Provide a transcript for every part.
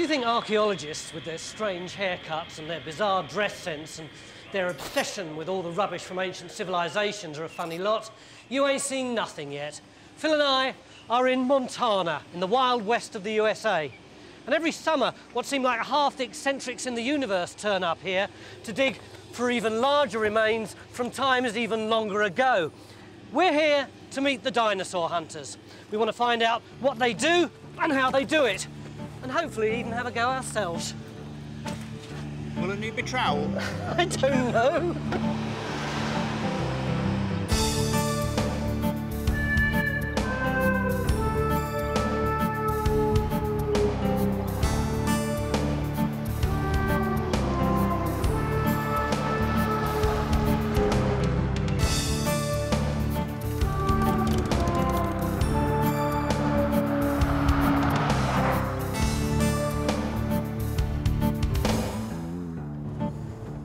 you think archaeologists, with their strange haircuts and their bizarre dress sense and their obsession with all the rubbish from ancient civilizations, are a funny lot, you ain't seen nothing yet. Phil and I are in Montana, in the wild west of the USA. And every summer, what seem like half the eccentrics in the universe turn up here to dig for even larger remains from times even longer ago. We're here to meet the dinosaur hunters. We want to find out what they do and how they do it, and hopefully even have a go ourselves. Will it need me trowel? I don't know.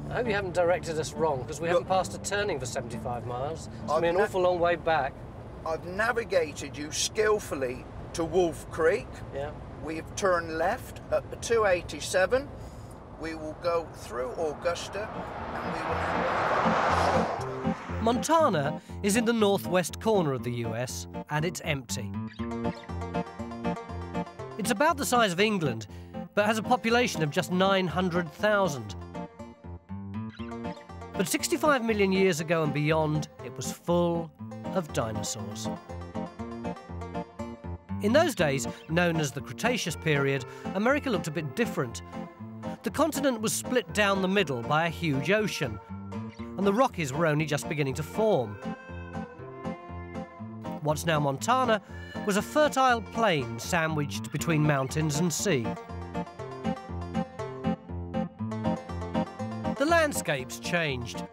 I hope you haven't directed us wrong, because we haven't passed a turning for 75 miles. It's an awful long way back. I've navigated you skillfully to Wolf Creek. Yeah. We've turned left at the 287. We will go through Augusta and we will... Montana is in the northwest corner of the US, and it's empty. It's about the size of England, but has a population of just 900,000. But 65 million years ago and beyond, it was full of dinosaurs. In those days, known as the Cretaceous period, America looked a bit different. The continent was split down the middle by a huge ocean, and the Rockies were only just beginning to form. What's now Montana was a fertile plain sandwiched between mountains and sea. The landscapes changed,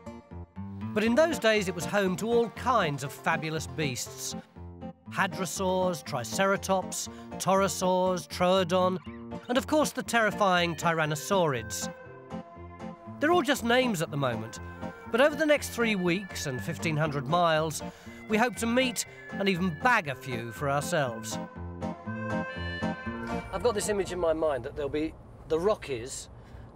but in those days it was home to all kinds of fabulous beasts. Hadrosaurs, Triceratops, Torosaurs, Troodon, and of course the terrifying Tyrannosaurids. They're all just names at the moment, but over the next 3 weeks and 1,500 miles, we hope to meet and even bag a few for ourselves. I've got this image in my mind that there'll be the Rockies,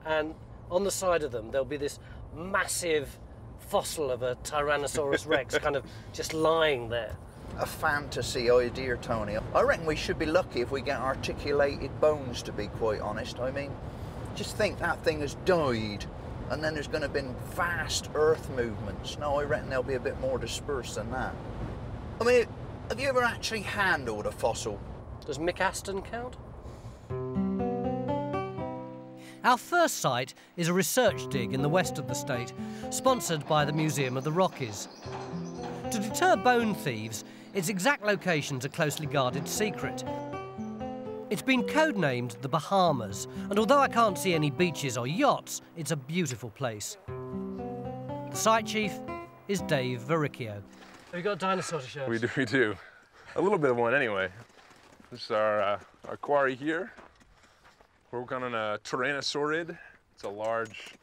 and on the side of them there'll be this massive fossil of a Tyrannosaurus Rex kind of just lying there. A fantasy idea, Tony. I reckon we should be lucky if we get articulated bones, to be quite honest. I mean, just think that thing has died, and then there's going to have been vast Earth movements. No, I reckon they'll be a bit more dispersed than that. I mean, have you ever actually handled a fossil? Does Mick Aston count? Our first site is a research dig in the west of the state, sponsored by the Museum of the Rockies. To deter bone thieves, its exact location's a closely guarded secret. It's been codenamed the Bahamas, and although I can't see any beaches or yachts, it's a beautiful place. The site chief is Dave Verricchio. Have you got a dinosaur to show us? We do. A little bit of one anyway. This is our quarry here. We're working on a Tyrannosaurid. It's a large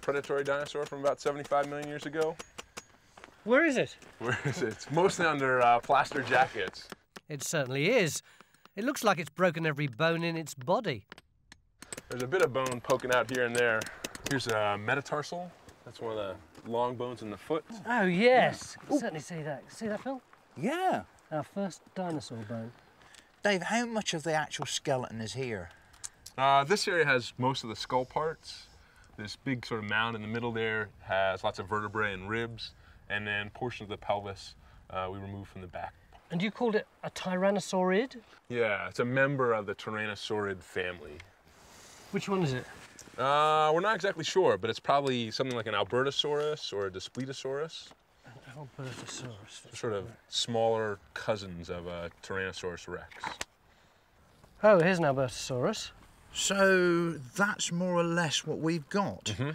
predatory dinosaur from about 75 million years ago. Where is it? Where is it? It's mostly under plaster jackets. It certainly is. It looks like it's broken every bone in its body. There's a bit of bone poking out here and there. Here's a metatarsal. That's one of the long bones in the foot. Oh, yes. I can certainly see that. See that, Phil? Yeah. Our first dinosaur bone. Dave, how much of the actual skeleton is here? This area has most of the skull parts. This big sort of mound in the middle there has lots of vertebrae and ribs, and then portion of the pelvis we removed from the back. And you called it a Tyrannosaurid? Yeah, it's a member of the Tyrannosaurid family. Which one is it? We're not exactly sure, but it's probably something like an Albertosaurus or a Daspletosaurus. An Albertosaurus. Sort of smaller cousins of a Tyrannosaurus Rex. Oh, here's an Albertosaurus. So that's more or less what we've got. Mm-hmm.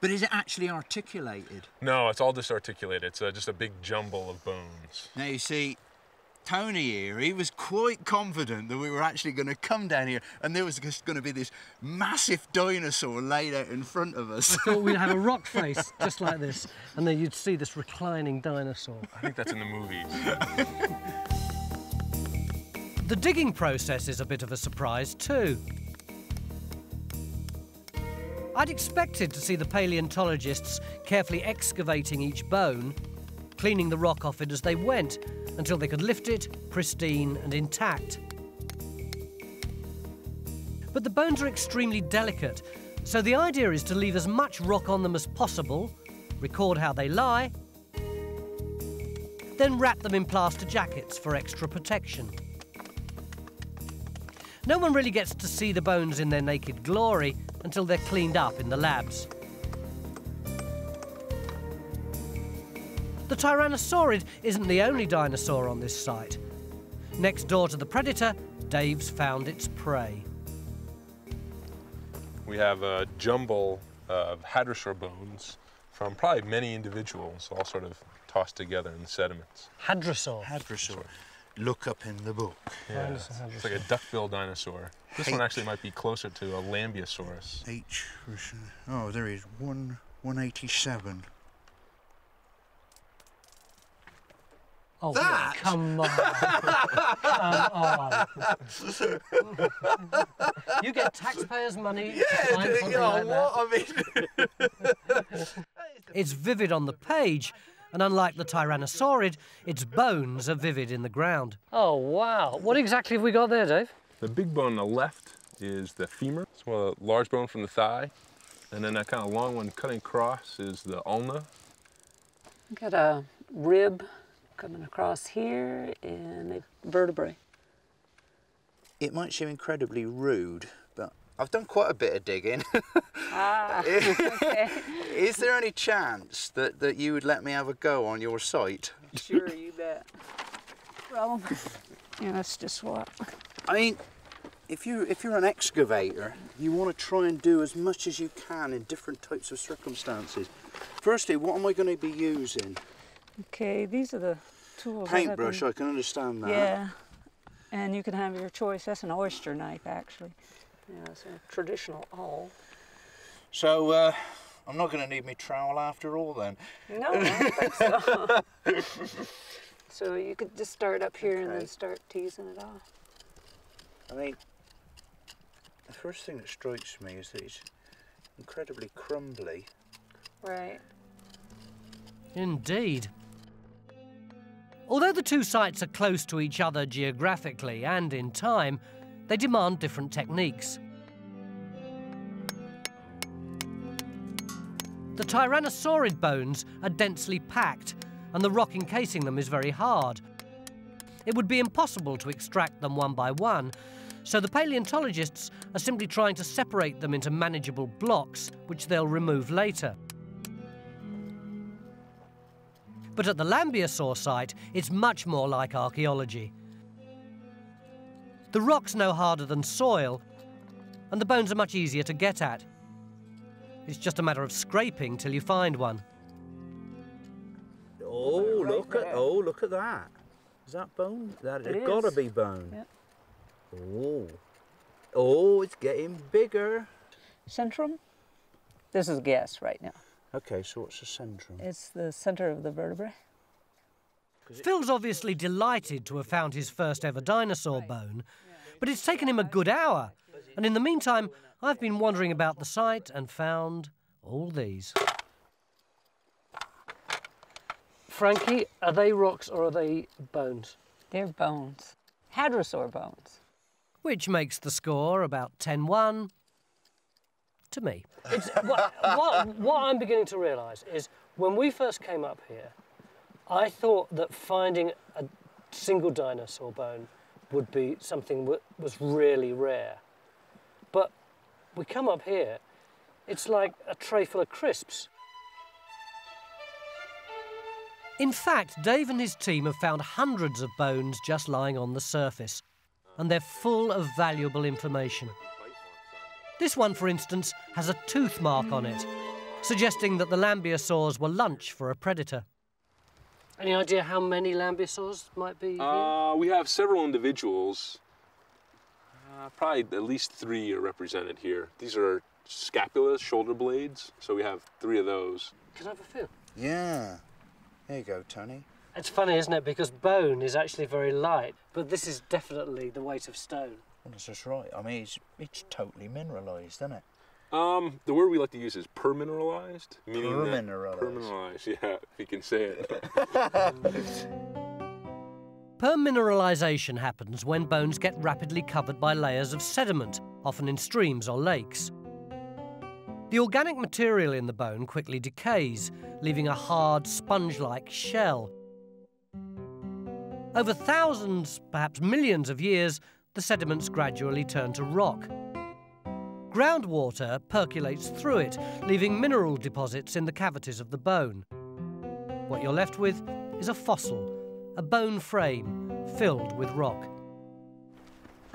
But is it actually articulated? No, it's all disarticulated. It's just a big jumble of bones. Now, you see, Tony here, he was quite confident that we were actually going to come down here and there was just going to be this massive dinosaur laid out in front of us. I thought we'd have a rock face just like this, and then you'd see this reclining dinosaur. I think that's in the movies. The digging process is a bit of a surprise too. I'd expected to see the paleontologists carefully excavating each bone, cleaning the rock off it as they went, until they could lift it pristine and intact. But the bones are extremely delicate, so the idea is to leave as much rock on them as possible, record how they lie, then wrap them in plaster jackets for extra protection. No one really gets to see the bones in their naked glory until they're cleaned up in the labs. The Tyrannosaurid isn't the only dinosaur on this site. Next door to the predator, Dave's found its prey. We have a jumble of hadrosaur bones from probably many individuals, all sort of tossed together in the sediments. Hadrosaur. Hadrosaur. Look up in the book. Yeah, it's like a duck-billed dinosaur. This one actually might be closer to a Lambeosaurus. Oh, there is 187. Oh, that? Come on. Come on. You get taxpayers' money to find something like that. I mean... It's vivid on the page, and unlike the Tyrannosaurid, its bones are vivid in the ground. Oh, wow. What exactly have we got there, Dave? The big bone on the left is the femur. It's one of the large bone from the thigh. And then that kind of long one cutting across is the ulna. Got a rib coming across here and a vertebrae. It might seem incredibly rude, but I've done quite a bit of digging. Okay. Is there any chance that you would let me have a go on your site? Sure, you bet. Problem. Yeah, let's just swap. I mean, if you're an excavator, you want to try and do as much as you can in different types of circumstances. Firstly, what am I going to be using? Okay, these are the tools. Paintbrush, I can understand that. Yeah, and you can have your choice. That's an oyster knife, actually. Yeah, it's a traditional awl. So, I'm not going to need my trowel after all then? No, I don't think so. So you could just start up here and then start teasing it off. I mean, the first thing that strikes me is that it's incredibly crumbly. Right. Indeed. Although the two sites are close to each other geographically and in time, they demand different techniques. The Tyrannosaurid bones are densely packed, and the rock encasing them is very hard. It would be impossible to extract them one by one, so the paleontologists are simply trying to separate them into manageable blocks, which they'll remove later. But at the Lambeosaur site, it's much more like archaeology. The rock's no harder than soil, and the bones are much easier to get at. It's just a matter of scraping till you find one. Oh, look at that. Is that bone? It's got to be bone. Yep. Oh, it's getting bigger. Centrum? This is a guess right now. Okay, so what's the centrum? It's the center of the vertebrae. Phil's obviously delighted to have found his first ever dinosaur bone, but it's taken him a good hour. And in the meantime, I've been wandering about the site and found all these. Frankie, are they rocks or are they bones? They're bones. Hadrosaur bones. Which makes the score about 10-1 to me. It's, what I'm beginning to realise is when we first came up here, I thought that finding a single dinosaur bone would be something that was really rare. But we come up here, it's like a tray full of crisps. In fact, Dave and his team have found hundreds of bones just lying on the surface, and they're full of valuable information. This one, for instance, has a tooth mark on it, suggesting that the Lambeosaurs were lunch for a predator. Any idea how many Lambeosaurs might be here? We have several individuals. Probably at least 3 are represented here. These are scapulas, shoulder blades, so we have 3 of those. Can I have a feel? Yeah. There you go, Tony. It's funny, isn't it? Because bone is actually very light, but this is definitely the weight of stone. Well, that's just right. I mean, it's totally mineralised, isn't it? The word we like to use is permineralized, meaning Permineralized. Permineralized, yeah, if you can say it. Permineralization happens when bones get rapidly covered by layers of sediment, often in streams or lakes. The organic material in the bone quickly decays, leaving a hard, sponge-like shell. Over thousands, perhaps millions of years, the sediments gradually turn to rock. Groundwater percolates through it, leaving mineral deposits in the cavities of the bone. What you're left with is a fossil, a bone frame filled with rock.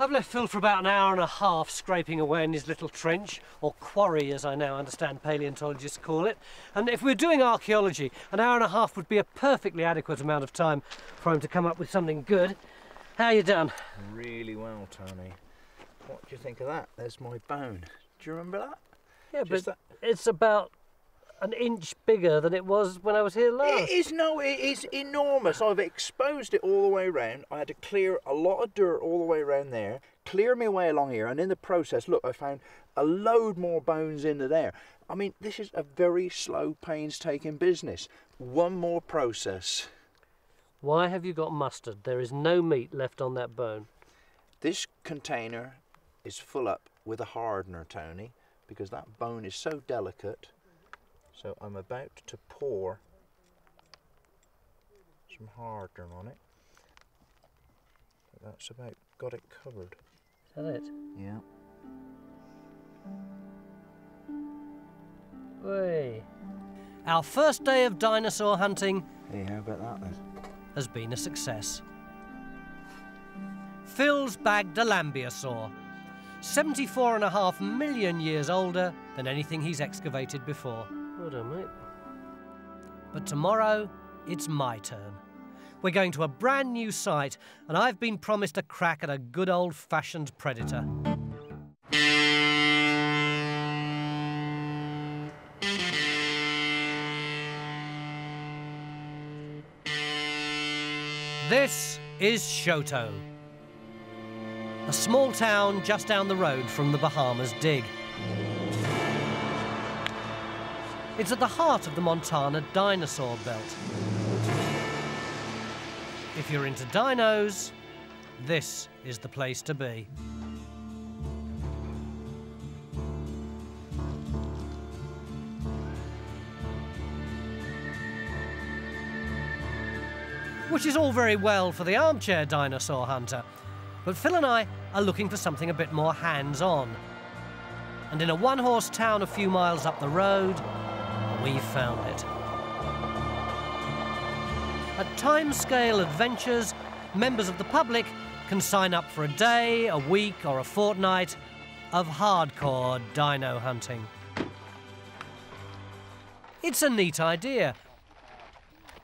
I've left Phil for about an hour and a half scraping away in his little trench, or quarry as I now understand paleontologists call it. And if we're doing archaeology, an hour and a half would be a perfectly adequate amount of time for him to come up with something good. How you done? Really well, Tony. What do you think of that? There's my bone. Do you remember that? Yeah, Just but it's about an inch bigger than it was when I was here last. It is enormous. I've exposed it all the way around. I had to clear a lot of dirt all the way around there, clear my way along here, and in the process, look, I found a load more bones into there. I mean, this is a very slow, painstaking business. One more process. Why have you got mustard? There is no meat left on that bone. This container is full up with a hardener, Tony, because that bone is so delicate. So I'm about to pour some hardener on it. That's about got it covered. Is that it? Yeah. Whey. Our first day of dinosaur hunting Hey, how about that then? has been a success. Phil's bagged a lambeosaur, 74.5 million years older than anything he's excavated before. Well done, mate. But tomorrow, it's my turn. We're going to a brand new site, and I've been promised a crack at a good old-fashioned predator. This is Shoto, a small town just down the road from the Bahamas dig. It's at the heart of the Montana dinosaur belt. If you're into dinos, this is the place to be. Which is all very well for the armchair dinosaur hunter, but Phil and I are looking for something a bit more hands-on. And in a one-horse town a few miles up the road, we found it. At Timescale Adventures, members of the public can sign up for a day, a week, or a fortnight of hardcore dino hunting. It's a neat idea.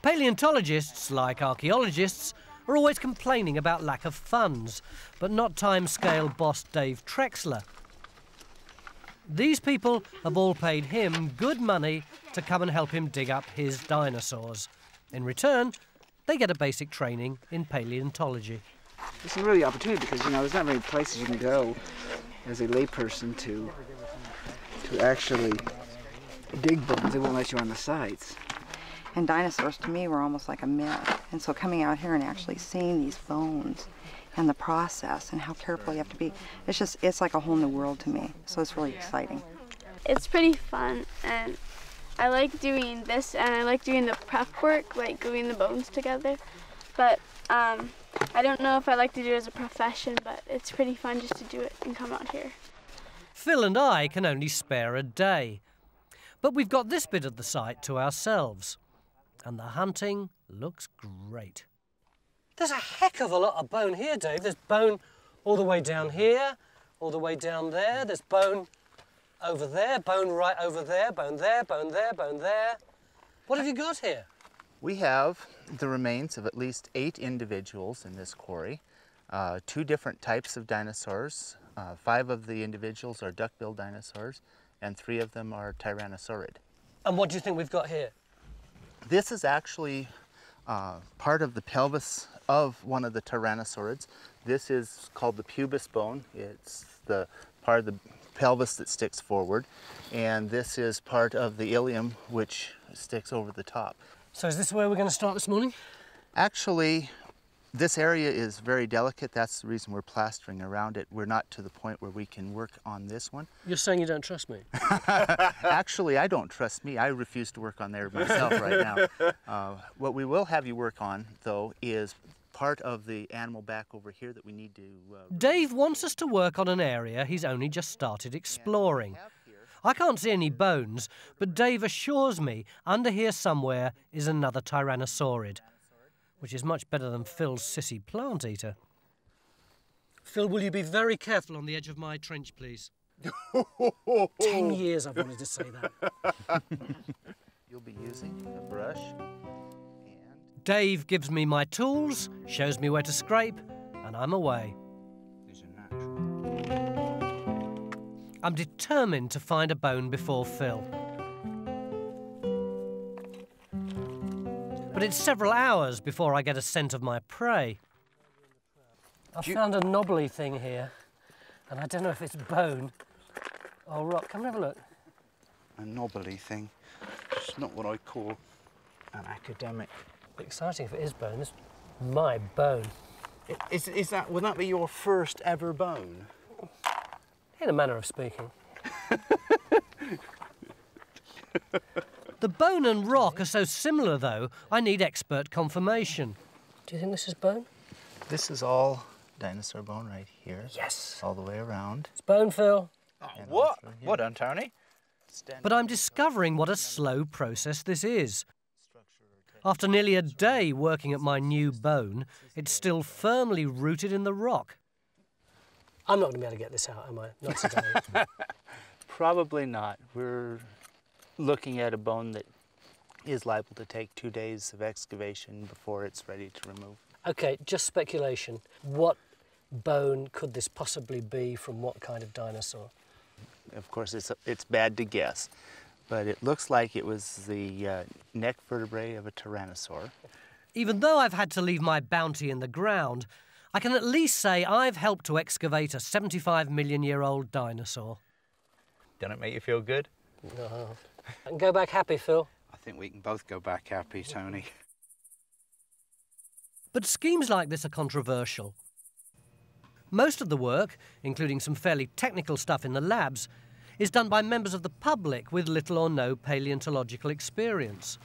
Paleontologists, like archaeologists, are always complaining about lack of funds, but not Timescale boss Dave Trexler. These people have all paid him good money to come and help him dig up his dinosaurs. In return, they get a basic training in paleontology. It's a really opportunity because, you know, there's not many places you can go as a layperson to actually dig bones. They won't let you on the sites. And dinosaurs, to me, were almost like a myth. And so coming out here and actually seeing these bones and the process and how careful you have to be, it's like a whole new world to me. So it's really exciting. It's pretty fun, and I like doing this, and I like doing the prep work, like gluing the bones together. But I don't know if I like to do it as a profession, but it's pretty fun just to do it and come out here. Phil and I can only spare a day, but we've got this bit of the site to ourselves. And the hunting looks great. There's a heck of a lot of bone here, Dave. There's bone all the way down here, all the way down there. There's bone over there, bone right over there, bone there, bone there, bone there. What have you got here? We have the remains of at least 8 individuals in this quarry, 2 different types of dinosaurs. 5 of the individuals are duck-billed dinosaurs, and 3 of them are tyrannosaurid. And what do you think we've got here? This is actually part of the pelvis of one of the tyrannosaurids. This is called the pubis bone. It's the part of the pelvis that sticks forward, and this is part of the ilium which sticks over the top. So is this where we're going to start this morning? Actually, this area is very delicate. That's the reason we're plastering around it. We're not to the point where we can work on this one. You're saying you don't trust me? Actually, I don't trust me. I refuse to work on there myself right now. What we will have you work on, though, is part of the animal back over here that we need to... Dave wants us to work on an area he's only just started exploring. I can't see any bones, but Dave assures me under here somewhere is another Tyrannosaurid, which is much better than Phil's sissy plant eater. Phil, will you be very careful on the edge of my trench, please? 10 years I've wanted to say that. You'll be using a brush. Dave gives me my tools, shows me where to scrape, and I'm away. These are natural. I'm determined to find a bone before Phil. But it's several hours before I get a scent of my prey. I found a knobbly thing here, and I don't know if it's bone or rock. Come and have a look. A knobbly thing. It's not what I call an academic. Exciting if it is bone. It's my bone. Would that be your first ever bone? In a manner of speaking. The bone and rock are so similar, though, I need expert confirmation. Do you think this is bone? This is all dinosaur bone right here. Yes. All the way around. It's bone, Phil. Oh, what? Well done, Tony. But I'm discovering what a slow process this is. After nearly a day working at my new bone, it's still firmly rooted in the rock. I'm not going to be able to get this out, am I? Not today. Probably not. We're looking at a bone that is liable to take 2 days of excavation before it's ready to remove. OK, just speculation. What bone could this possibly be from what kind of dinosaur? Of course, it's bad to guess, but it looks like it was the neck vertebrae of a tyrannosaur. Even though I've had to leave my bounty in the ground, I can at least say I've helped to excavate a 75-million-year-old dinosaur. Don't it make you feel good? No. I can go back happy, Phil. I think we can both go back happy, Tony. But schemes like this are controversial. Most of the work, including some fairly technical stuff in the labs, is done by members of the public with little or no paleontological experience.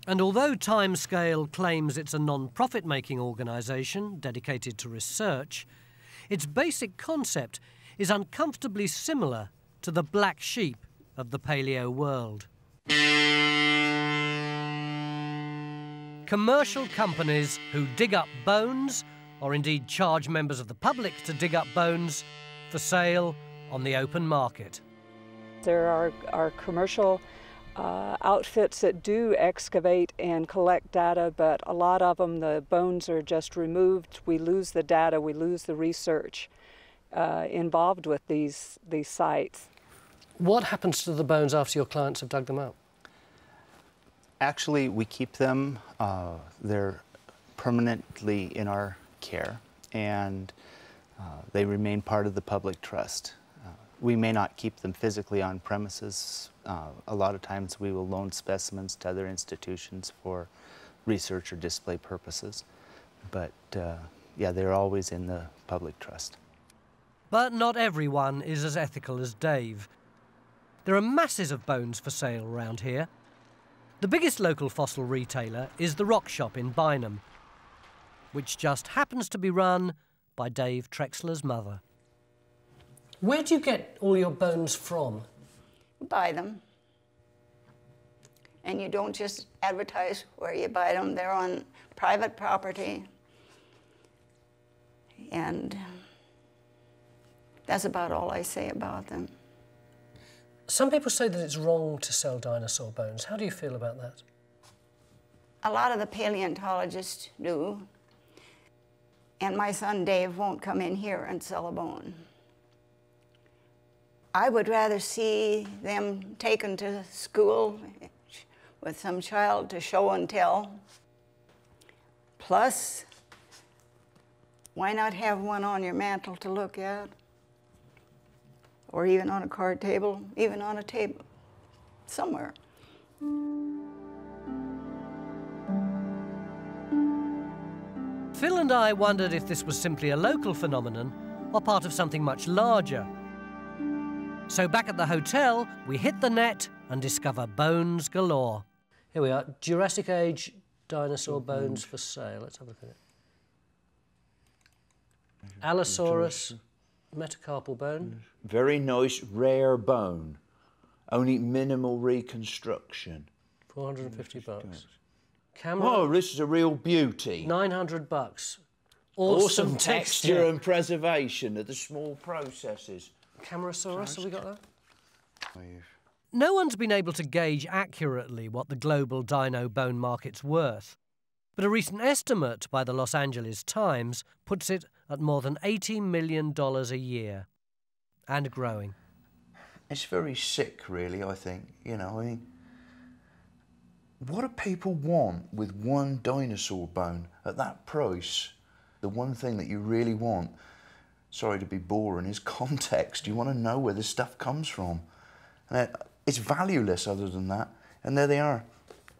And although Timescale claims it's a non-profit-making organisation dedicated to research, its basic concept is uncomfortably similar to the black sheep of the paleo world. Commercial companies who dig up bones, or indeed charge members of the public to dig up bones, for sale on the open market. There are commercial outfits that do excavate and collect data, but a lot of them, the bones are just removed. We lose the data, we lose the research involved with these sites. What happens to the bones after your clients have dug them out? Actually, we keep them. They're permanently in our care, and they remain part of the public trust. We may not keep them physically on premises. A lot of times we will loan specimens to other institutions for research or display purposes. But yeah, they're always in the public trust. But not everyone is as ethical as Dave. There are masses of bones for sale around here. The biggest local fossil retailer is the Rock Shop in Bynum, which just happens to be run by Dave Trexler's mother. Where do you get all your bones from? Buy them. And you don't just advertise where you buy them. They're on private property. And that's about all I say about them. Some people say that it's wrong to sell dinosaur bones. How do you feel about that? A lot of the paleontologists do. And my son Dave won't come in here and sell a bone. I would rather see them taken to school with some child to show and tell. Plus, why not have one on your mantle to look at? or even on a card table, even on a table, somewhere. Phil and I wondered if this was simply a local phenomenon or part of something much larger. So back at the hotel, we hit the net and discover bones galore. Here we are, Jurassic Age dinosaur bones for sale. Let's have a look at it. Allosaurus, metacarpal bone. Very nice, rare bone. Only minimal reconstruction. 450 bucks. Camera. Oh, this is a real beauty. 900 bucks. Awesome texture and preservation of the small processes. Camerasaurus, have we got that? No one's been able to gauge accurately what the global dino bone market's worth, but a recent estimate by the Los Angeles Times puts it at more than $80 million a year, and growing. It's very sick, really, I think. You know, I mean, what do people want with one dinosaur bone at that price? The one thing that you really want, sorry to be boring, is context. You want to know where this stuff comes from. And it's valueless other than that. And there they are,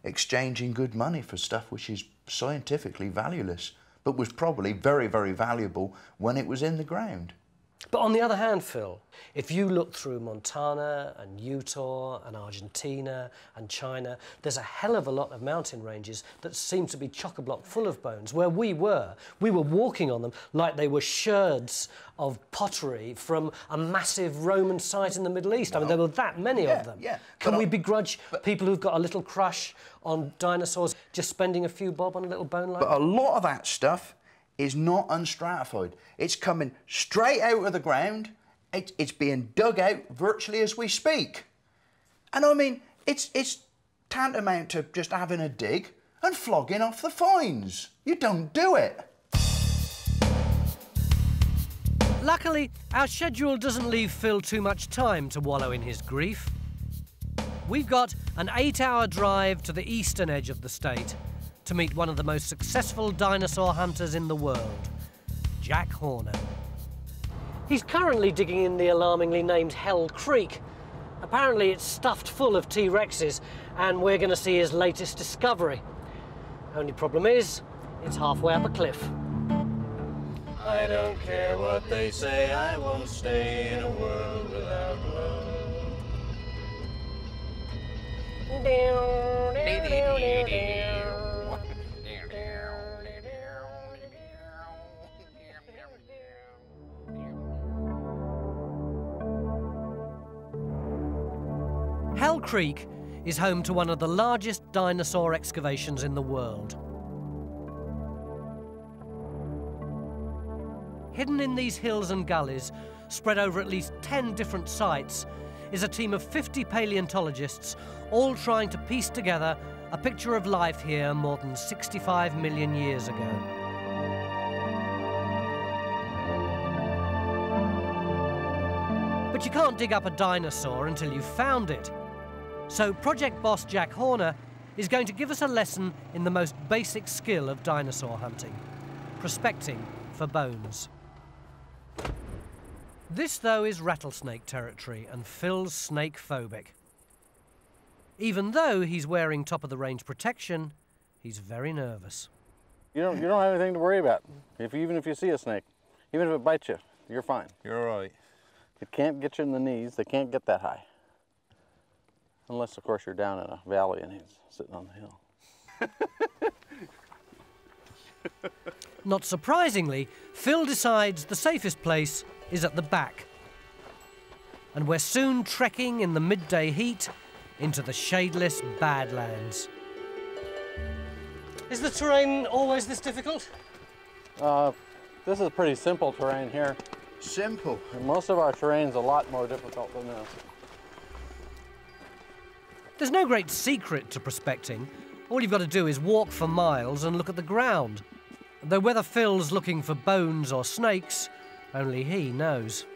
exchanging good money for stuff which is scientifically valueless, but was probably very, very valuable when it was in the ground. But on the other hand, Phil, if you look through Montana and Utah and Argentina and China, there's a hell of a lot of mountain ranges that seem to be chock-a-block full of bones. Where we were walking on them like they were sherds of pottery from a massive Roman site in the Middle East. I mean, there were that many of them. Yeah. Can we begrudge people who've got a little crush on dinosaurs just spending a few bob on a little bone like that? But a lot of that stuff is not unstratified. It's coming straight out of the ground. It's being dug out virtually as we speak. And I mean, it's tantamount to just having a dig and flogging off the fines. You don't do it. Luckily, our schedule doesn't leave Phil too much time to wallow in his grief. We've got an 8-hour drive to the eastern edge of the state to meet one of the most successful dinosaur hunters in the world, Jack Horner. He's currently digging in the alarmingly named Hell Creek. Apparently it's stuffed full of T-Rexes, and we're going to see his latest discovery. Only problem is, it's halfway up a cliff. I don't care what they say, I won't stay in a world without love. Hell Creek is home to one of the largest dinosaur excavations in the world. Hidden in these hills and gullies, spread over at least 10 different sites, is a team of 50 paleontologists, all trying to piece together a picture of life here more than 65 million years ago. But you can't dig up a dinosaur until you've found it. So project boss Jack Horner is going to give us a lesson in the most basic skill of dinosaur hunting, prospecting for bones. This, though, is rattlesnake territory, and Phil's snake phobic. Even though he's wearing top-of-the-range protection, he's very nervous. You don't have anything to worry about. Even if you see a snake, even if it bites you, you're fine. You're all right. It can't get you in the knees. They can't get that high. Unless, of course, you're down in a valley and he's sitting on the hill. Not surprisingly, Phil decides the safest place is at the back. And we're soon trekking in the midday heat into the shadeless Badlands. Is the terrain always this difficult? This is pretty simple terrain here. Simple? And most of our terrain's a lot more difficult than this. There's no great secret to prospecting. All you've got to do is walk for miles and look at the ground. Though whether Phil's looking for bones or snakes, only he knows.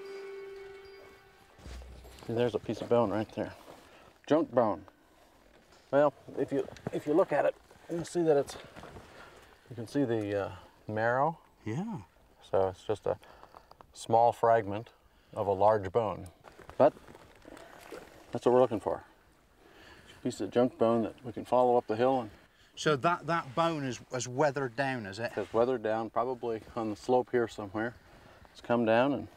There's a piece of bone right there. Junk bone. Well, if you look at it, you'll see that you can see the marrow. Yeah. So it's just a small fragment of a large bone. But that's what we're looking for. A piece of junk bone that we can follow up the hill. And so that bone has weathered down, is it? It's weathered down, probably on the slope here somewhere. It's come down and...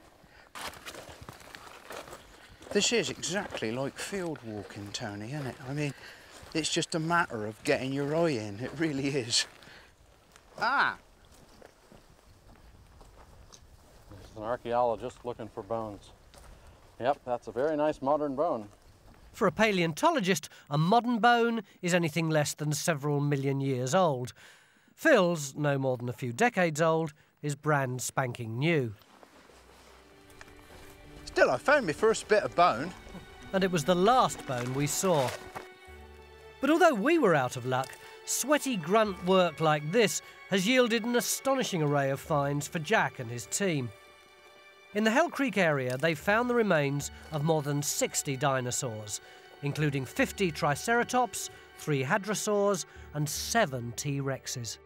This is exactly like field walking, Tony, isn't it? I mean, it's just a matter of getting your eye in. It really is. Ah! This is an archaeologist looking for bones. Yep, that's a very nice modern bone. For a paleontologist, a modern bone is anything less than several million years old. Phil's, no more than a few decades old, is brand spanking new. Still, I found my first bit of bone. And it was the last bone we saw. But although we were out of luck, sweaty grunt work like this has yielded an astonishing array of finds for Jack and his team. In the Hell Creek area, they found the remains of more than 60 dinosaurs, including 50 Triceratops, 3 Hadrosaurs, and 7 T-Rexes.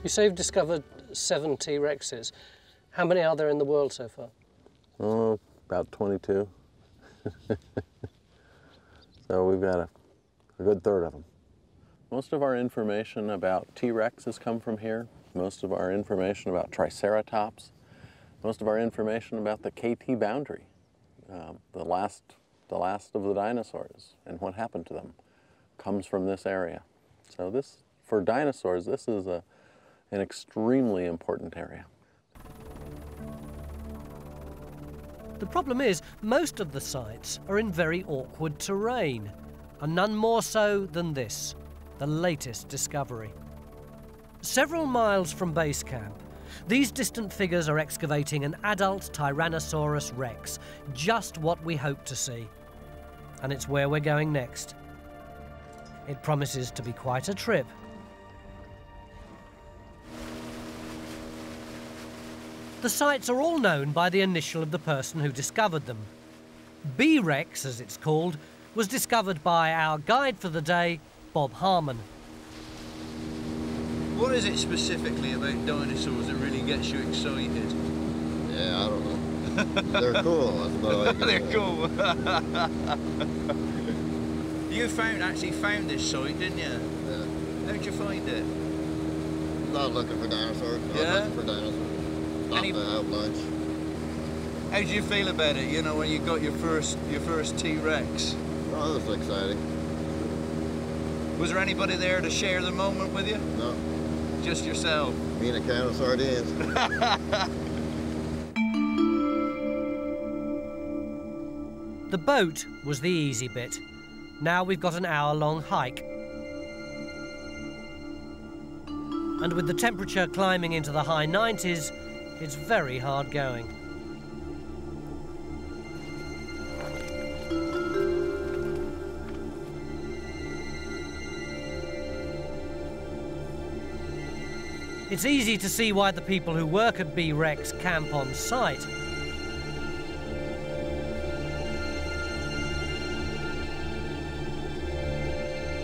You say you've discovered 7 T-Rexes. How many are there in the world so far? Oh, about 22. So we've got a good third of them. Most of our information about T-Rex has come from here. Most of our information about Triceratops. Most of our information about the KT boundary, the last of the dinosaurs and what happened to them, comes from this area. So this, for dinosaurs, this is an extremely important area. The problem is, most of the sites are in very awkward terrain, and none more so than this, the latest discovery. Several miles from base camp, these distant figures are excavating an adult Tyrannosaurus rex, just what we hoped to see. And it's where we're going next. It promises to be quite a trip. The sites are all known by the initial of the person who discovered them. B-Rex, as it's called, was discovered by our guide for the day, Bob Harmon. What is it specifically about dinosaurs that really gets you excited? Yeah, I don't know. They're cool. That's about all I can They're cool. You actually found this site, didn't you? Yeah. How'd you find it? Not looking for dinosaurs. Not looking for dinosaurs. Stopped to have lunch. How did you feel about it? You know, when you got your first T-Rex. Oh, that was exciting. Was there anybody there to share the moment with you? No. Just yourself? Me and a can of sardines. The boat was the easy bit. Now we've got an hour-long hike. And with the temperature climbing into the high 90s, it's very hard going. It's easy to see why the people who work at B-Rex camp on site.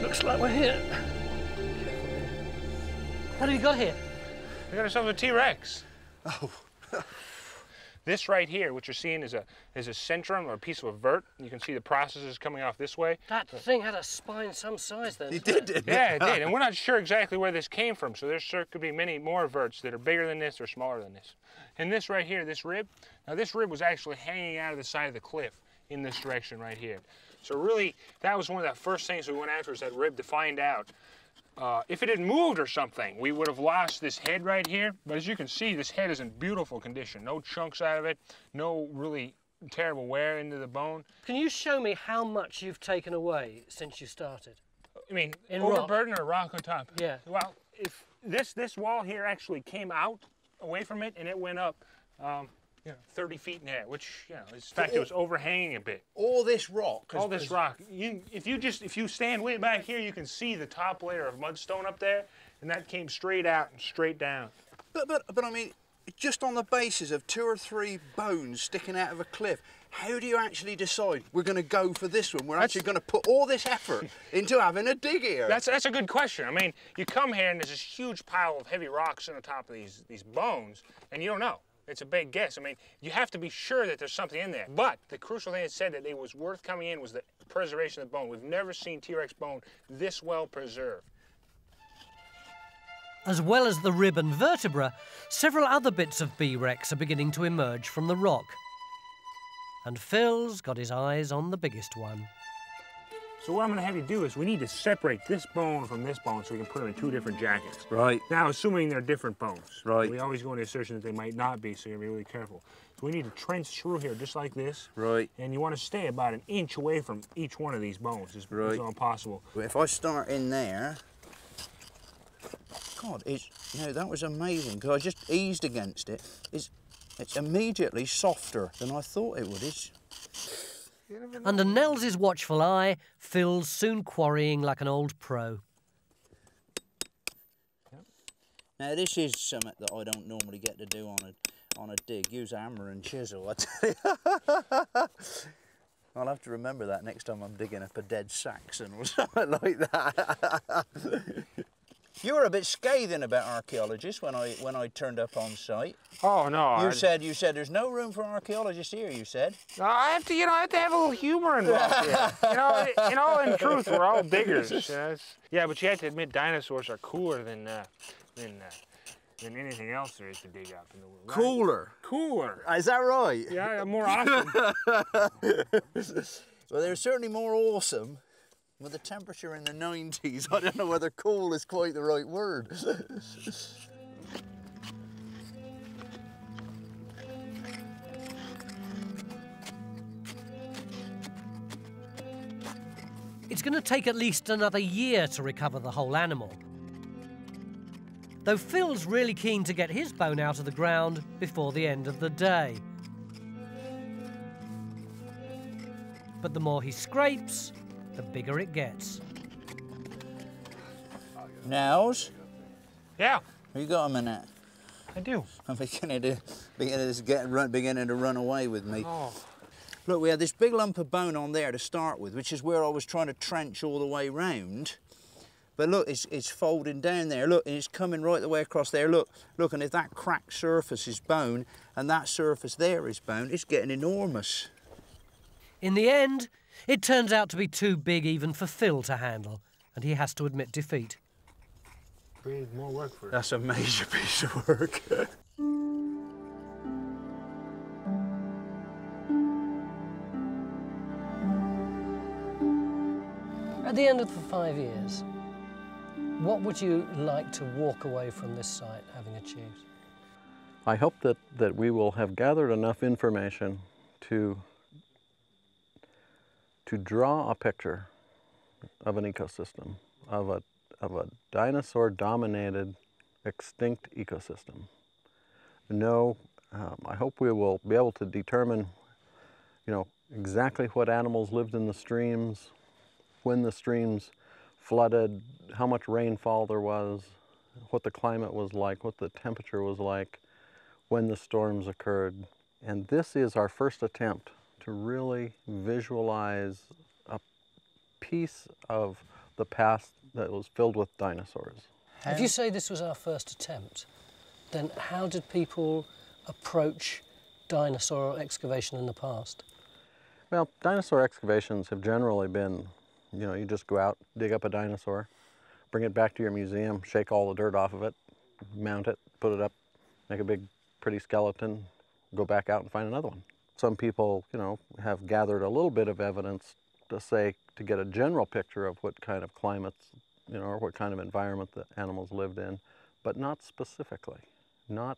Looks like we're here. What have you got here? We got ourselves a T-Rex. Oh. This right here, what you're seeing is a centrum or a piece of a vert. You can see the processes coming off this way. That thing had a spine some size then. It did, didn't it? Yeah, it did. And we're not sure exactly where this came from, so there could be many more verts that are bigger than this or smaller than this. And this right here, this rib, now this rib was actually hanging out of the side of the cliff in this direction right here. So really, that was one of the first things we went after, is that rib, to find out if it had moved or something, we would have lost this head right here. But as you can see, this head is in beautiful condition. No chunks out of it, no really terrible wear into the bone. Can you show me how much you've taken away since you started? I mean, in overburden or rock on top? Yeah. Well, if this wall here actually came out away from it and it went up, 30 feet in the air, which, in fact, it was overhanging a bit. All this rock. All this rock. If you stand way back here, you can see the top layer of mudstone up there, and that came straight out and straight down. But I mean, just on the basis of 2 or 3 bones sticking out of a cliff, how do you actually decide we're going to go for this one? We're actually going to put all this effort into having a dig here. That's a good question. I mean, you come here and there's this huge pile of heavy rocks on the top of these bones, and you don't know. It's a big guess. I mean, you have to be sure that there's something in there. But the crucial thing that said that it was worth coming in was the preservation of the bone. We've never seen T-Rex bone this well preserved. As well as the rib and vertebra, several other bits of B-Rex are beginning to emerge from the rock. And Phil's got his eyes on the biggest one. So what I'm going to have you do is we need to separate this bone from this bone so we can put them in 2 different jackets. Right. Now, assuming they're different bones. Right. We always go into the assertion that they might not be, so you're going to be really careful. So we need to trench through here just like this. Right. And you want to stay about 1 inch away from each one of these bones as all possible. If I start in there, God, that was amazing, because I just eased against it. It's immediately softer than I thought it would. Under Nels's watchful eye, Phil's soon quarrying like an old pro. Now this is something that I don't normally get to do on a dig. Use hammer and chisel, I tell you. I'll have to remember that next time I'm digging up a dead Saxon or something like that. You were a bit scathing about Archaeologist when I turned up on site. Oh no! You said there's no room for Archaeologists here. You said. No, I have to have a little humor involved here. In truth, we're all diggers. Yeah, but you have to admit dinosaurs are cooler than anything else there is to dig up in the world. Right? Cooler. Is that right? Yeah, more awesome. Well, they're certainly more awesome. With the temperature in the 90s, I don't know whether cool is quite the right word. It's going to take at least another year to recover the whole animal. Though Phil's really keen to get his bone out of the ground before the end of the day. But the more he scrapes, the bigger it gets. Nels? Yeah? You got a minute? I do. I'm beginning to run away with me. Oh. Look, we had this big lump of bone on there to start with, which is where I was trying to trench all the way round. But look, it's folding down there. Look, and it's coming right the way across there. Look, and if that cracked surface is bone and that surface there is bone, it's getting enormous. In the end, it turns out to be too big even for Phil to handle, and he has to admit defeat. More work for it. That's a major piece of work. At the end of the 5 years, what would you like to walk away from this site having achieved? I hope that we will have gathered enough information to draw a picture of an ecosystem, of a dinosaur-dominated, extinct ecosystem. I hope we will be able to determine, exactly what animals lived in the streams, when the streams flooded, how much rainfall there was, what the climate was like, what the temperature was like, when the storms occurred. And this is our first attempt to really visualize a piece of the past that was filled with dinosaurs. If you say this was our first attempt, then how did people approach dinosaur excavation in the past? Well, dinosaur excavations have generally been, you just go out, dig up a dinosaur, bring it back to your museum, shake all the dirt off of it, mount it, put it up, make a big, pretty skeleton, go back out and find another one. Some people, have gathered a little bit of evidence to get a general picture of what kind of climates, or what kind of environment the animals lived in, but not specifically, not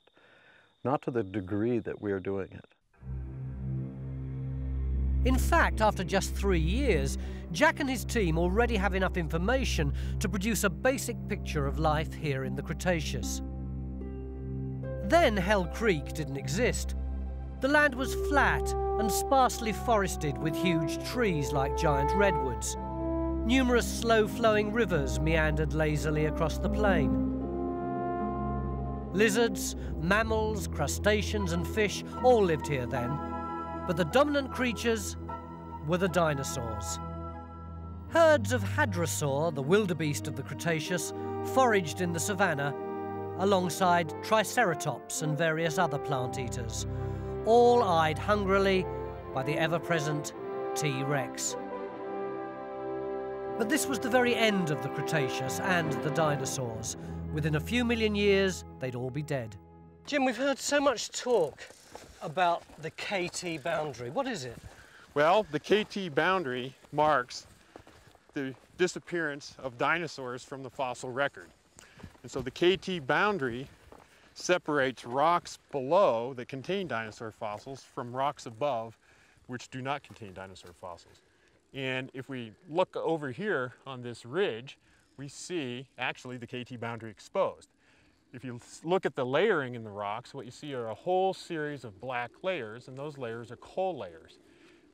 to the degree that we are doing it. In fact, after just 3 years, Jack and his team already have enough information to produce a basic picture of life here in the Cretaceous. Then Hell Creek didn't exist. The land was flat and sparsely forested with huge trees like giant redwoods. Numerous slow-flowing rivers meandered lazily across the plain. Lizards, mammals, crustaceans and fish all lived here then, but the dominant creatures were the dinosaurs. Herds of hadrosaur, the wildebeest of the Cretaceous, foraged in the savanna, alongside Triceratops and various other plant eaters, all eyed hungrily by the ever-present T-Rex. But this was the very end of the Cretaceous and the dinosaurs. Within a few million years, they'd all be dead. Jim, we've heard so much talk about the KT boundary. What is it? Well, the KT boundary marks the disappearance of dinosaurs from the fossil record. And so the KT boundary separates rocks below that contain dinosaur fossils from rocks above which do not contain dinosaur fossils. And if we look over here on this ridge, we see actually the KT boundary exposed. If you look at the layering in the rocks, what you see are a whole series of black layers, and those layers are coal layers.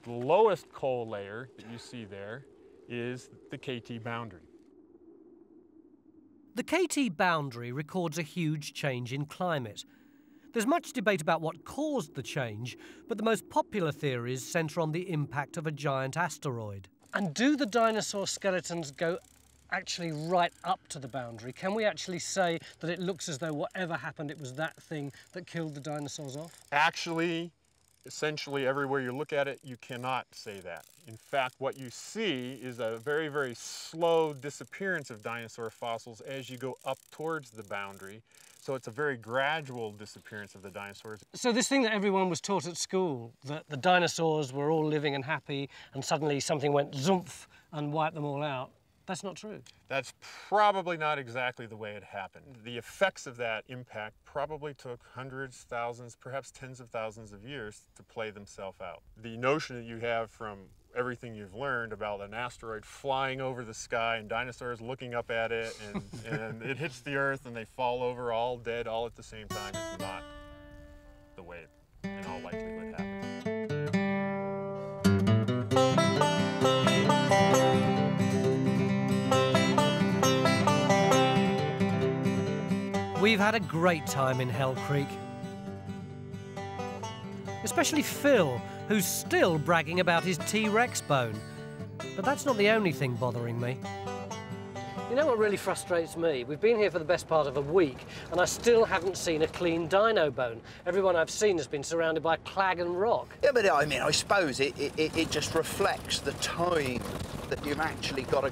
The lowest coal layer that you see there is the KT boundary. The KT boundary records a huge change in climate. There's much debate about what caused the change, but the most popular theories centre on the impact of a giant asteroid. And do the dinosaur skeletons go actually right up to the boundary? Can we actually say that it looks as though whatever happened, it was that thing that killed the dinosaurs off? Actually, essentially everywhere you look at it, you cannot say that. In fact, what you see is a very, very slow disappearance of dinosaur fossils as you go up towards the boundary. So it's a very gradual disappearance of the dinosaurs. So this thing that everyone was taught at school, that the dinosaurs were all living and happy and suddenly something went zoomp and wiped them all out, that's not true. That's probably not exactly the way it happened. The effects of that impact probably took hundreds, thousands, perhaps tens of thousands of years to play themselves out. The notion that you have from everything you've learned about an asteroid flying over the sky and dinosaurs looking up at it and it hits the Earth and they fall over all dead all at the same time is not the way it in all likelihood happened. We've had a great time in Hell Creek. Especially Phil, who's still bragging about his T-Rex bone. But that's not the only thing bothering me. You know what really frustrates me? We've been here for the best part of a week, and I still haven't seen a clean dino bone. Everyone I've seen has been surrounded by clag and rock. Yeah, but I mean, I suppose it just reflects the time that you've actually got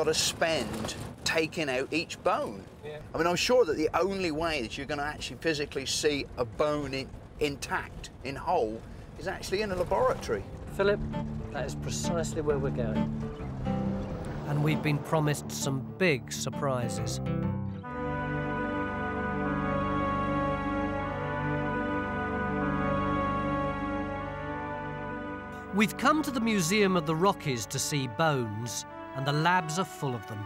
to spend taking out each bone. Yeah. I mean, I'm sure that the only way that you're going to actually physically see a bone intact, in whole, is actually in a laboratory. Philip, that is precisely where we're going. And we've been promised some big surprises. We've come to the Museum of the Rockies to see bones, and the labs are full of them.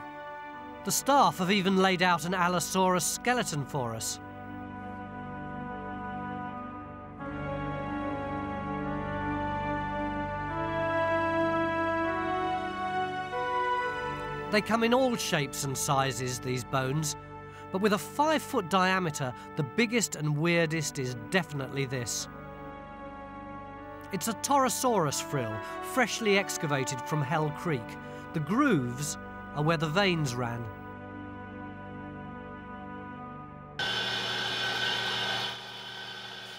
The staff have even laid out an Allosaurus skeleton for us. They come in all shapes and sizes, these bones, but with a 5-foot diameter, the biggest and weirdest is definitely this. It's a Torosaurus frill, freshly excavated from Hell Creek. The grooves are where the veins ran.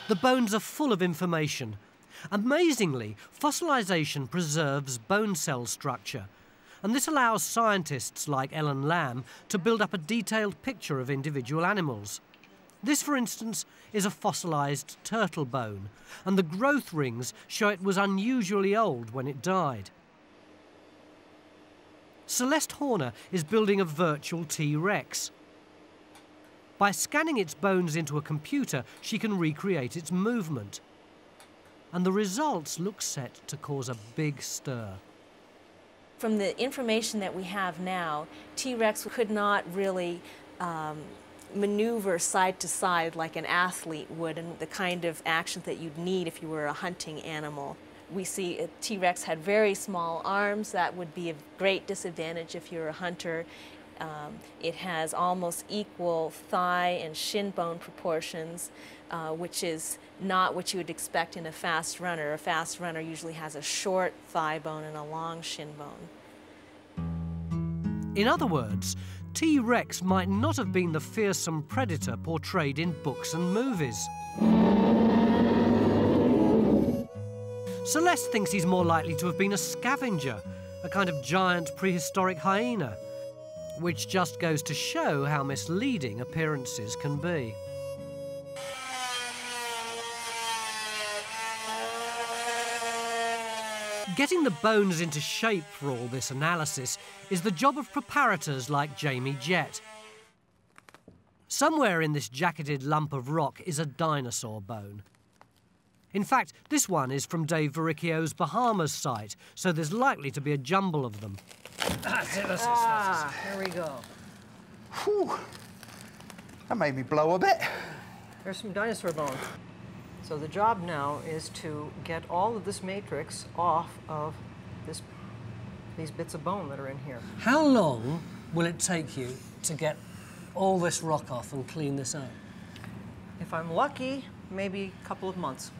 The bones are full of information. Amazingly, fossilization preserves bone cell structure, and this allows scientists like Ellen Lamb to build up a detailed picture of individual animals. This, for instance, is a fossilized turtle bone, and the growth rings show it was unusually old when it died. Celeste Horner is building a virtual T-Rex. By scanning its bones into a computer, she can recreate its movement. And the results look set to cause a big stir. From the information that we have now, T-Rex could not really maneuver side to side like an athlete would, and the kind of action that you'd need if you were a hunting animal. We see a T-Rex had very small arms. That would be a great disadvantage if you're a hunter. It has almost equal thigh and shin bone proportions, which is not what you would expect in a fast runner. A fast runner usually has a short thigh bone and a long shin bone. In other words, T-Rex might not have been the fearsome predator portrayed in books and movies. Celeste thinks he's more likely to have been a scavenger, a kind of giant prehistoric hyena, which just goes to show how misleading appearances can be. Getting the bones into shape for all this analysis is the job of preparators like Jamie Jette. Somewhere in this jacketed lump of rock is a dinosaur bone. In fact, this one is from Dave Verricchio's Bahamas site, so there's likely to be a jumble of them. That's it. Here we go. Whew. That made me blow a bit. There's some dinosaur bones. So the job now is to get all of this matrix off of these bits of bone that are in here. How long will it take you to get all this rock off and clean this out? If I'm lucky, maybe a couple of months.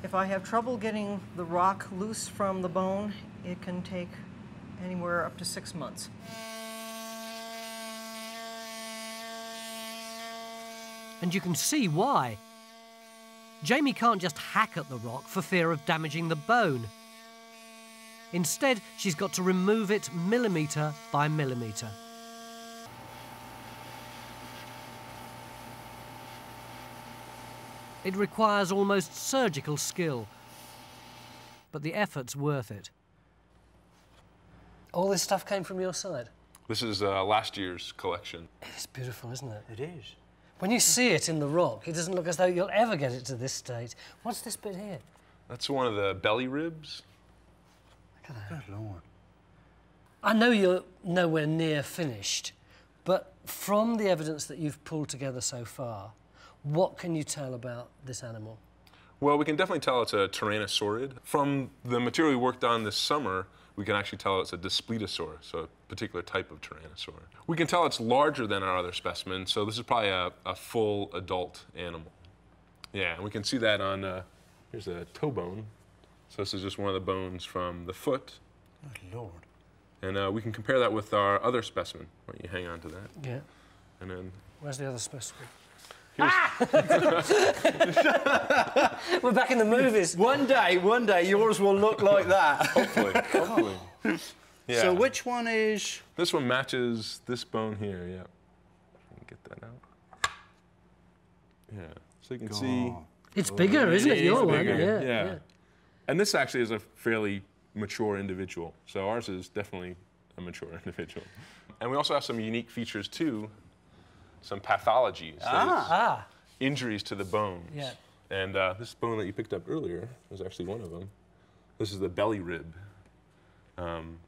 If I have trouble getting the rock loose from the bone, it can take anywhere up to 6 months. And you can see why. Jamie can't just hack at the rock for fear of damaging the bone. Instead, she's got to remove it millimetre by millimetre. It requires almost surgical skill, but the effort's worth it. All this stuff came from your side? This is last year's collection. It's beautiful, isn't it? It is. When you see it in the rock, it doesn't look as though you'll ever get it to this state. What's this bit here? That's one of the belly ribs. Look at that. Good Lord. I know you're nowhere near finished, but from the evidence that you've pulled together so far, what can you tell about this animal? Well, we can definitely tell it's a tyrannosaurid. From the material we worked on this summer, we can actually tell it's a Daspletosaur, so a particular type of tyrannosaur. We can tell it's larger than our other specimens, so this is probably a full adult animal. Yeah, and we can see that on, here's a toe bone. So this is just one of the bones from the foot. Good Lord. And we can compare that with our other specimen. Why don't you hang on to that? Yeah. And then... Where's the other specimen? Ah! We're back in the movies. One day, yours will look like that. Hopefully. Yeah. So which one is... This one matches this bone here, yeah. Get that out. Yeah, so you can see... It's bigger, isn't it? Your one, bigger. yeah. And this actually is a fairly mature individual. So ours is definitely a mature individual. And we also have some unique features too. Some pathologies, injuries to the bones. Yeah. And this bone that you picked up earlier was actually one of them. This is the belly rib. And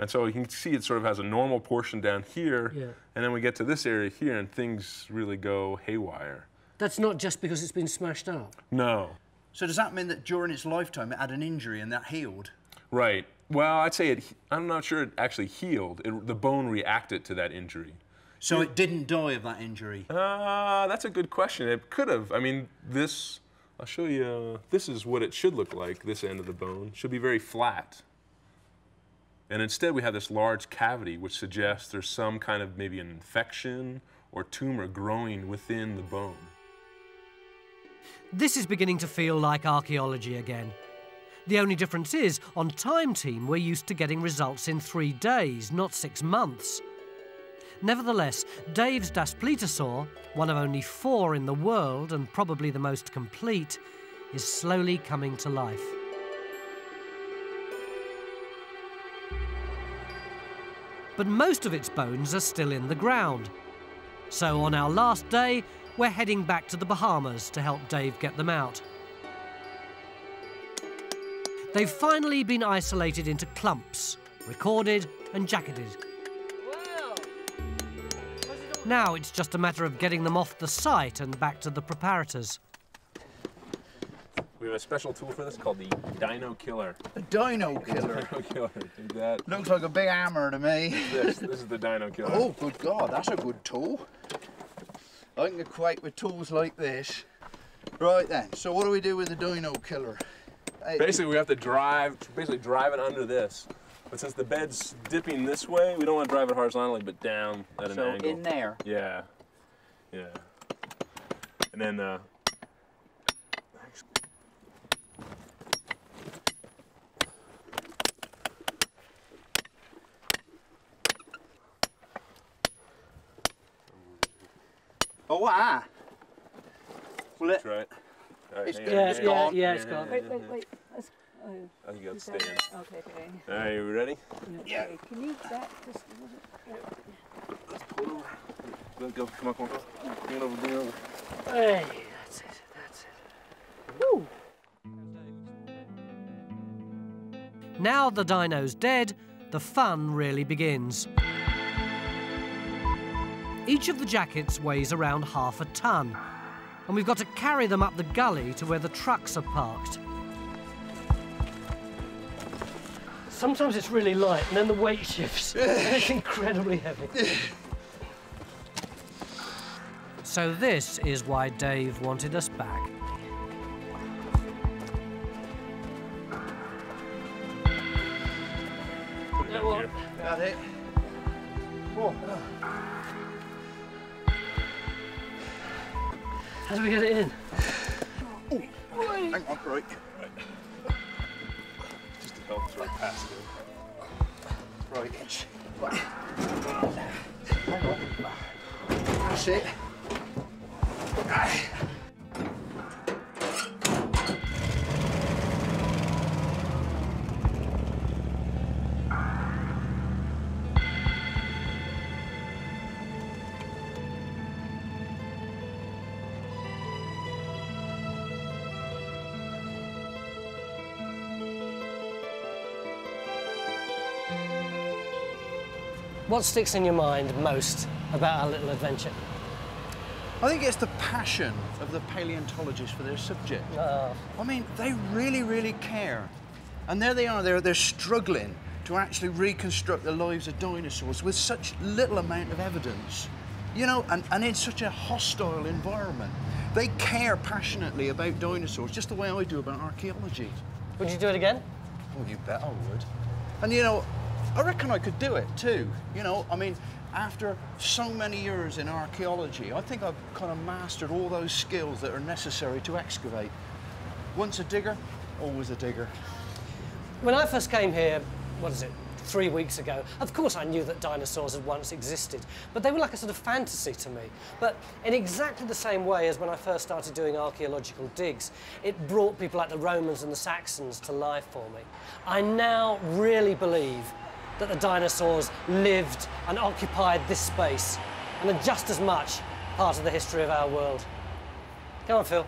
so you can see it sort of has a normal portion down here, and then we get to this area here and things really go haywire. That's not just because it's been smashed up? No. So does that mean that during its lifetime it had an injury and that healed? Right. Well, I'd say I'm not sure it actually healed. The bone reacted to that injury. So it didn't die of that injury? That's a good question. It could have. I mean, this, I'll show you, this is what it should look like, this end of the bone. It should be very flat. And instead we have this large cavity which suggests there's some kind of maybe an infection or tumor growing within the bone. This is beginning to feel like archaeology again. The only difference is, on Time Team, we're used to getting results in 3 days, not 6 months. Nevertheless, Dave's Daspletosaur, one of only 4 in the world and probably the most complete, is slowly coming to life. But most of its bones are still in the ground. So on our last day, we're heading back to the Bahamas to help Dave get them out. They've finally been isolated into clumps, recorded and jacketed. Now it's just a matter of getting them off the site and back to the preparators. We have a special tool for this called the Dino Killer. A Dino Killer? Dino Killer. Take that. Looks like a big hammer to me. This is the Dino Killer. Oh, good God, that's a good tool. I can equate with tools like this. Right then, so what do we do with the Dino Killer? Basically, we have to drive it under this But since the bed's dipping this way, we don't want to drive it horizontally, but down at an angle. So in there? Yeah. Yeah. And then, oh, wow. Will it? that's right. All right, It's hang good. on. It's gone. Yeah, it's gone. Wait. Let's, I think that's staying. okay. All right, you ready? Yeah. Okay, can you back just a little bit? Let's pull it over. Go, come on. Bring it over. Hey, that's it. Woo! Now the dino's dead, the fun really begins. Each of the jackets weighs around half a ton, and we've got to carry them up the gully to where the trucks are parked. Sometimes it's really light, and then the weight shifts, and it's incredibly heavy. So this is why Dave wanted us back. Put it down here. Got it. Whoa. How do we get it in? Oh, hang on, right. Just to help sort of pass it in. Right, inch. Hang on. That's it. What sticks in your mind most about our little adventure? I think it's the passion of the paleontologists for their subject. I mean, they really, really care. And there they are, they're struggling to actually reconstruct the lives of dinosaurs with such little amount of evidence. You know, and in such a hostile environment. They care passionately about dinosaurs, just the way I do about archaeology. Would you do it again? Oh, you bet I would. And you know, I reckon I could do it too. You know, I mean, after so many years in archaeology, I think I've kind of mastered all those skills that are necessary to excavate. Once a digger, always a digger. When I first came here, 3 weeks ago, of course I knew that dinosaurs had once existed, but they were like a sort of fantasy to me. But in exactly the same way as when I first started doing archaeological digs, it brought people like the Romans and the Saxons to life for me. I now really believe that the dinosaurs lived and occupied this space and are just as much part of the history of our world. Come on, Phil.